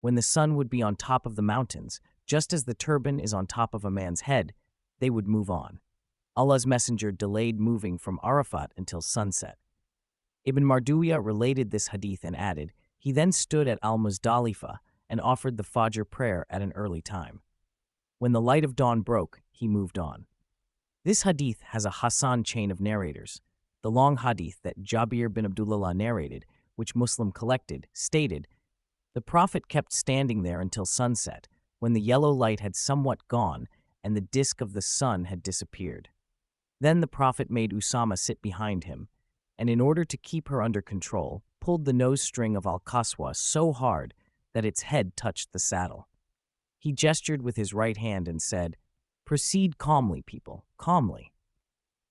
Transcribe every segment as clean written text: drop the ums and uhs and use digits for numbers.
When the sun would be on top of the mountains, just as the turban is on top of a man's head, they would move on. Allah's Messenger delayed moving from Arafat until sunset. Ibn Marduya related this hadith and added, he then stood at Al-Muzdalifah and offered the Fajr prayer at an early time. When the light of dawn broke, he moved on. This hadith has a Hasan chain of narrators. The long hadith that Jabir bin Abdullah narrated, which Muslim collected, stated, the Prophet kept standing there until sunset, when the yellow light had somewhat gone and the disk of the sun had disappeared. Then the Prophet made Usama sit behind him, and in order to keep her under control, pulled the nose string of Al-Qaswa so hard that its head touched the saddle. He gestured with his right hand and said, "Proceed calmly, people, calmly."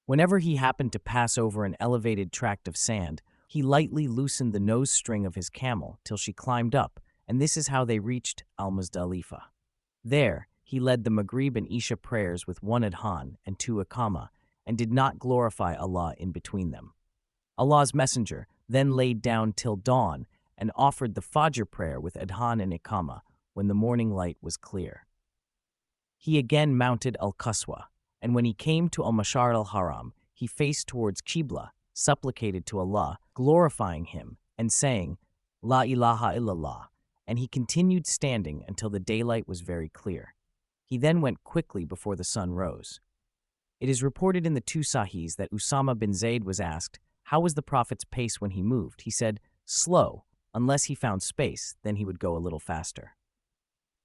Whenever he happened to pass over an elevated tract of sand, he lightly loosened the nose string of his camel till she climbed up, and this is how they reached Al-Muzdalifah. There, he led the Maghrib and Isha prayers with 1 adhan and 2 iqamah, and did not glorify Allah in between them. Allah's Messenger then laid down till dawn and offered the Fajr prayer with adhan and iqamah when the morning light was clear. He again mounted Al-Qaswa, and when he came to Al-Mashar al-Haram, he faced towards Qibla, supplicated to Allah, glorifying Him, and saying, La ilaha illallah, and he continued standing until the daylight was very clear. He then went quickly before the sun rose. It is reported in the 2 Sahihs that Usama bin Zayd was asked, how was the Prophet's pace when he moved? He said, slow, unless he found space, then he would go a little faster.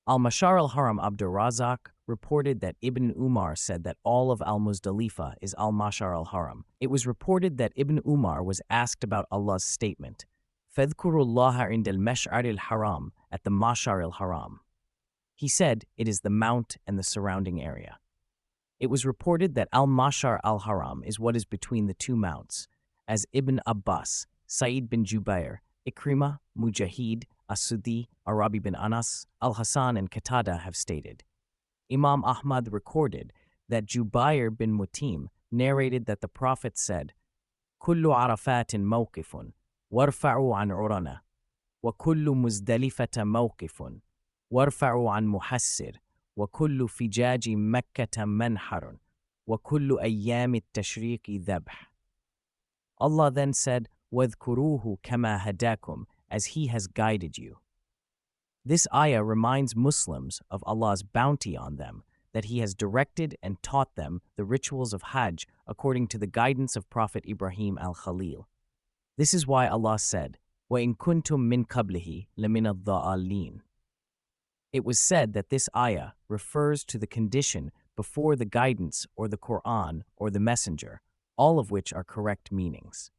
Al-Mashar al-Haram Abdur Razak reported that Ibn Umar said that all of Al-Muzdalifah is Al-Mashar al-Haram. It was reported that Ibn Umar was asked about Allah's statement, Fadhkurullaha indal mash'ar al-haram, at the Mashar al-Haram. He said it is the mount and the surrounding area. It was reported that Al-Mashar al-Haram is what is between the 2 mounts, as Ibn Abbas, Sa'id bin Jubair, Ikrimah, Mujahid, As-Suddi, Arabi bin Anas, Al-Hasan and Qatada have stated. Imam Ahmad recorded that Jubair bin Mutim narrated that the Prophet said, Kullu Arafatin mawqifun, warfa'u an urana, wa kullu muzdalifata mawqifun, warfa'u an muhassir, wa kullu fijaji makkata manharun, wa kullu ayyami tashriqi dhabh. Allah then said, وَاذْكُرُوهُ كَمَا هَدَاكُمْ, as He has guided you. This ayah reminds Muslims of Allah's bounty on them, that He has directed and taught them the rituals of Hajj according to the guidance of Prophet Ibrahim al-Khalil. This is why Allah said, وَإِن كُنْتُم مِّن قَبْلِهِ لَمِنَ الضَّالِّينَ. It was said that this ayah refers to the condition before the guidance or the Quran or the Messenger, all of which are correct meanings.